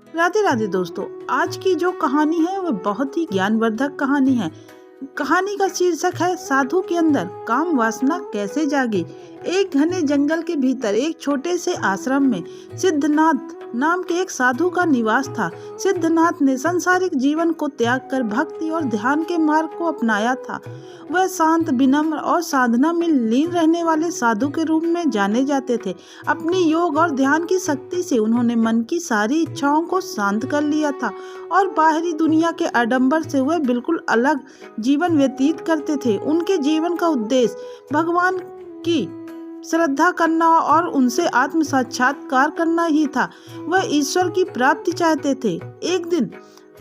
राधे राधे दोस्तों। आज की जो कहानी है वह बहुत ही ज्ञानवर्धक कहानी है। कहानी का शीर्षक है साधु के अंदर काम वासना कैसे जागी। एक घने जंगल के भीतर एक छोटे से आश्रम में सिद्धनाथ नाम के एक साधु का निवास था। सिद्धनाथ ने सांसारिक जीवन को त्याग कर भक्ति और ध्यान के मार्ग को अपनाया था। वह शांत, विनम्र और साधना में लीन रहने वाले साधु के रूप में जाने जाते थे। अपनी योग और ध्यान की शक्ति से उन्होंने मन की सारी इच्छाओं को शांत कर लिया था और बाहरी दुनिया के आडंबर से वह बिल्कुल अलग जीवन व्यतीत करते थे। उनके जीवन का उद्देश्य भगवान की श्रद्धा करना और उनसे आत्म साक्षात्कार करना ही था। वह ईश्वर की प्राप्ति चाहते थे। एक दिन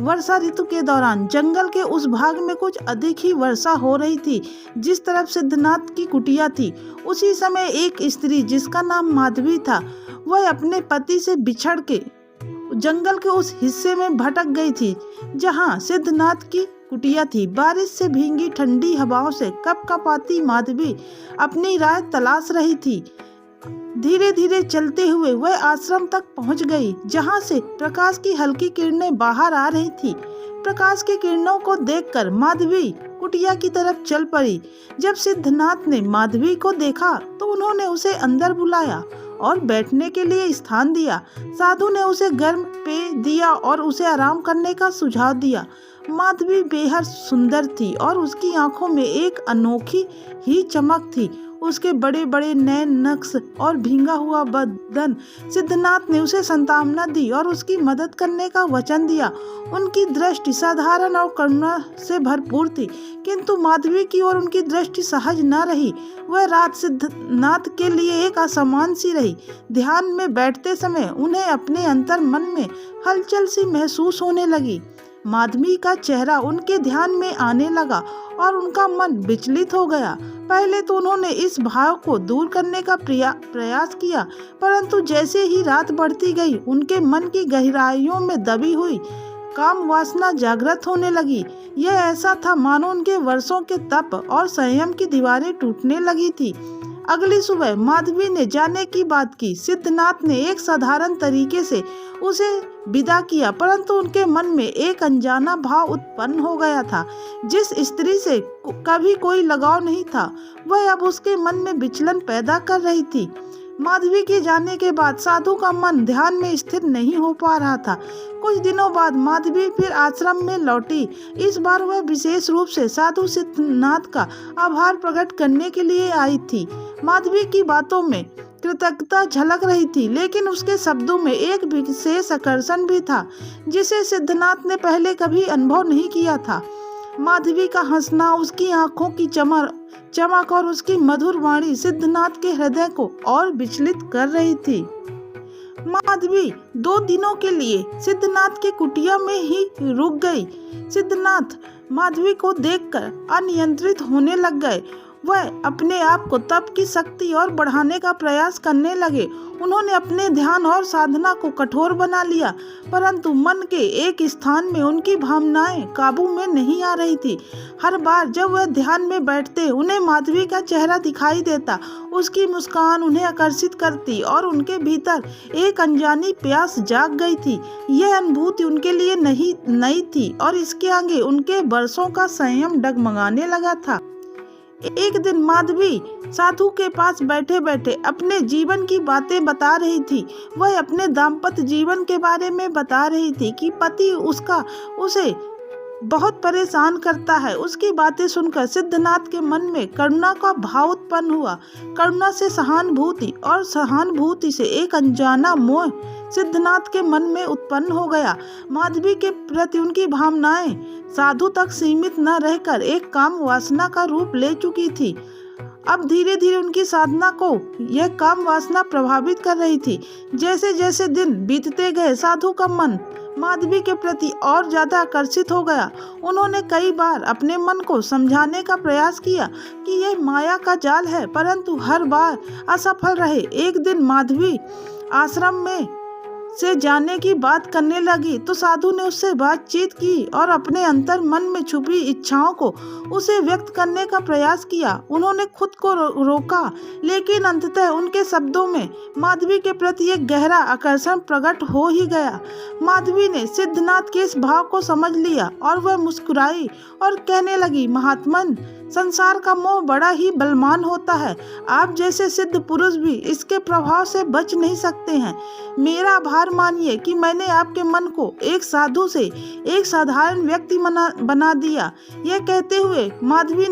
वर्षा ऋतु के दौरान जंगल के उस भाग में कुछ अधिक ही वर्षा हो रही थी जिस तरफ सिद्धनाथ की कुटिया थी। उसी समय एक स्त्री जिसका नाम माधवी था, वह अपने पति से बिछड़ के जंगल के उस हिस्से में भटक गई थी जहां सिद्धनाथ की कुटिया थी। बारिश से भींगी ठंडी हवाओं से कपकपाती माधवी अपनी राह तलाश रही थी। धीरे धीरे चलते हुए वह आश्रम तक पहुंच गई जहां से प्रकाश की हल्की किरणें बाहर आ रही थी। प्रकाश की किरणों को देखकर माधवी कुटिया की तरफ चल पड़ी। जब सिद्धनाथ ने माधवी को देखा तो उन्होंने उसे अंदर बुलाया और बैठने के लिए स्थान दिया। साधु ने उसे गर्म पेय दिया और उसे आराम करने का सुझाव दिया। माधवी बेहद सुंदर थी और उसकी आंखों में एक अनोखी ही चमक थी। उसके बड़े बड़े नैन नक्श और भींगा हुआ बदन। सिद्धनाथ ने उसे सांत्वना दी और उसकी मदद करने का वचन दिया। उनकी दृष्टि साधारण और करुणा से भरपूर थी, किंतु माधवी की ओर उनकी दृष्टि सहज न रही। वह रात सिद्धनाथ के लिए एक असमान सी रही। ध्यान में बैठते समय उन्हें अपने अंतर मन में हलचल सी महसूस होने लगी। माधवी का चेहरा उनके ध्यान में आने लगा और उनका मन विचलित हो गया। पहले तो उन्होंने इस भाव को दूर करने का प्रयास किया, परंतु जैसे ही रात बढ़ती गई उनके मन की गहराइयों में दबी हुई काम वासना जागृत होने लगी। यह ऐसा था मानो उनके वर्षों के तप और संयम की दीवारें टूटने लगी थी। अगली सुबह माधवी ने जाने की बात की। सिद्धनाथ ने एक साधारण तरीके से उसे विदा किया, परंतु उनके मन में एक अनजाना भाव उत्पन्न हो गया था। जिस स्त्री से कभी कोई लगाव नहीं था, वह अब उसके मन में विचलन पैदा कर रही थी। माधवी के जाने के बाद साधु का मन ध्यान में स्थिर नहीं हो पा रहा था। कुछ दिनों बाद माधवी फिर आश्रम में लौटी। इस बार वह विशेष रूप से साधु सिद्धनाथ का आभार प्रकट करने के लिए आई थी। माधवी की बातों में कृतज्ञता झलक रही थी, लेकिन उसके शब्दों में एक विशेष आकर्षण भी था जिसे सिद्धनाथ ने पहले कभी अनुभव नहीं किया था। माधवी का हंसना, उसकी आंखों की चमक और उसकी मधुर वाणी सिद्धनाथ के हृदय को और विचलित कर रही थी। माधवी 2 दिनों के लिए सिद्धनाथ की कुटिया में ही रुक गई। सिद्धनाथ माधवी को देखकर अनियंत्रित होने लग गए। वह अपने आप को तप की शक्ति और बढ़ाने का प्रयास करने लगे। उन्होंने अपने ध्यान और साधना को कठोर बना लिया, परंतु मन के एक स्थान में उनकी भावनाएं काबू में नहीं आ रही थी। हर बार जब वह ध्यान में बैठते उन्हें माधवी का चेहरा दिखाई देता। उसकी मुस्कान उन्हें आकर्षित करती और उनके भीतर एक अनजानी प्यास जाग गई थी। यह अनुभूति उनके लिए नई थी और इसके आगे उनके वर्षों का संयम डगमगाने लगा था। एक दिन माधवी साधु के पास बैठे बैठे अपने जीवन की बातें बता रही थी। वह अपने दाम्पत्य जीवन के बारे में बता रही थी कि पति उसे बहुत परेशान करता है। उसकी बातें सुनकर सिद्धनाथ के मन में करुणा का भाव उत्पन्न हुआ। करुणा से सहानुभूति और सहानुभूति से एक अनजाना मोह सिद्धनाथ के मन में उत्पन्न हो गया। माधवी के प्रति उनकी भावनाएं साधु तक सीमित न रहकर एक काम वासना का रूप ले चुकी थी। अब धीरे धीरे उनकी साधना को यह काम वासना प्रभावित कर रही थी। जैसे जैसे दिन बीतते गए साधु का मन माधवी के प्रति और ज्यादा आकर्षित हो गया। उन्होंने कई बार अपने मन को समझाने का प्रयास किया कि यह माया का जाल है, परंतु हर बार असफल रहे। एक दिन माधवी आश्रम में से जाने की बात करने लगी तो साधु ने उससे बातचीत की और अपने अंतर मन में छुपी इच्छाओं को उसे व्यक्त करने का प्रयास किया। उन्होंने खुद को रोका, लेकिन अंततः उनके शब्दों में माधवी के प्रति एक गहरा आकर्षण प्रकट हो ही गया। माधवी ने सिद्धनाथ के इस भाव को समझ लिया और वह मुस्कुराई और कहने लगी, महात्मन, संसार का मोह बड़ा ही बलवान होता है। आप जैसे सिद्ध पुरुष भी इसके प्रभाव से बच नहीं सकते हैं। मेरा आभार मानिए कि मैंने आपके मन को एक साधु से एक साधारण व्यक्ति बना दिया। यह कहते हुए माधवी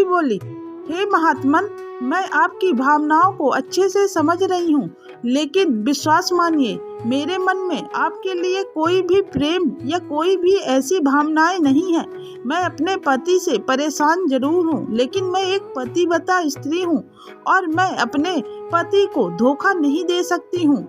बोली, हे महात्मन, मैं आपकी भावनाओं को अच्छे से समझ रही हूँ, लेकिन विश्वास मानिए, मेरे मन में आपके लिए कोई भी प्रेम या कोई भी ऐसी भावनाएं नहीं है। मैं अपने पति से परेशान जरूर हूँ, लेकिन मैं एक पतिव्रता स्त्री हूँ और मैं अपने पति को धोखा नहीं दे सकती हूँ।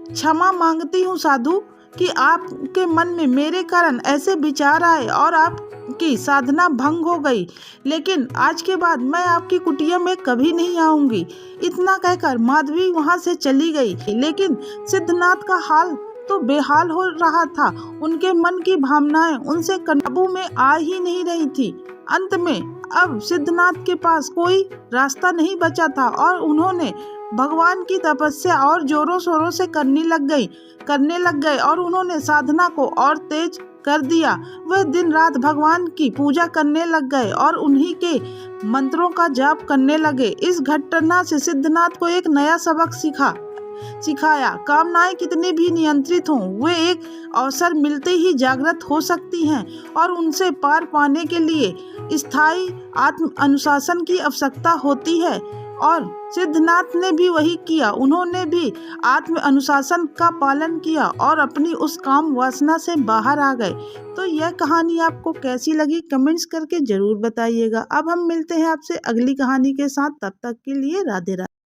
क्षमा मांगती हूँ साधु कि आपके मन में मेरे कारण ऐसे विचार आए और आपकी साधना भंग हो गई, लेकिन आज के बाद मैं आपकी कुटिया में कभी नहीं आऊंगी। इतना कहकर माधवी वहां से चली गई, लेकिन सिद्धनाथ का हाल तो बेहाल हो रहा था। उनके मन की भावनाएं उनसे काबू में आ ही नहीं रही थी। अंत में अब सिद्धनाथ के पास कोई रास्ता नहीं बचा था और उन्होंने भगवान की तपस्या और जोरों शोरों से करने लग गए और उन्होंने साधना को और तेज कर दिया। वह दिन रात भगवान की पूजा करने लग गए और उन्हीं के मंत्रों का जाप करने लगे। इस घटना से सिद्धनाथ को एक नया सबक सिखाया। कामनाएं कितनी भी नियंत्रित हों, वे एक अवसर मिलते ही जागृत हो सकती हैं और उनसे पार पाने के लिए स्थायी आत्म अनुशासन की आवश्यकता होती है। और सिद्धनाथ ने भी वही किया। उन्होंने भी आत्म अनुशासन का पालन किया और अपनी उस काम वासना से बाहर आ गए। तो यह कहानी आपको कैसी लगी कमेंट्स करके जरूर बताइएगा। अब हम मिलते हैं आपसे अगली कहानी के साथ, तब तक के लिए राधे राधे।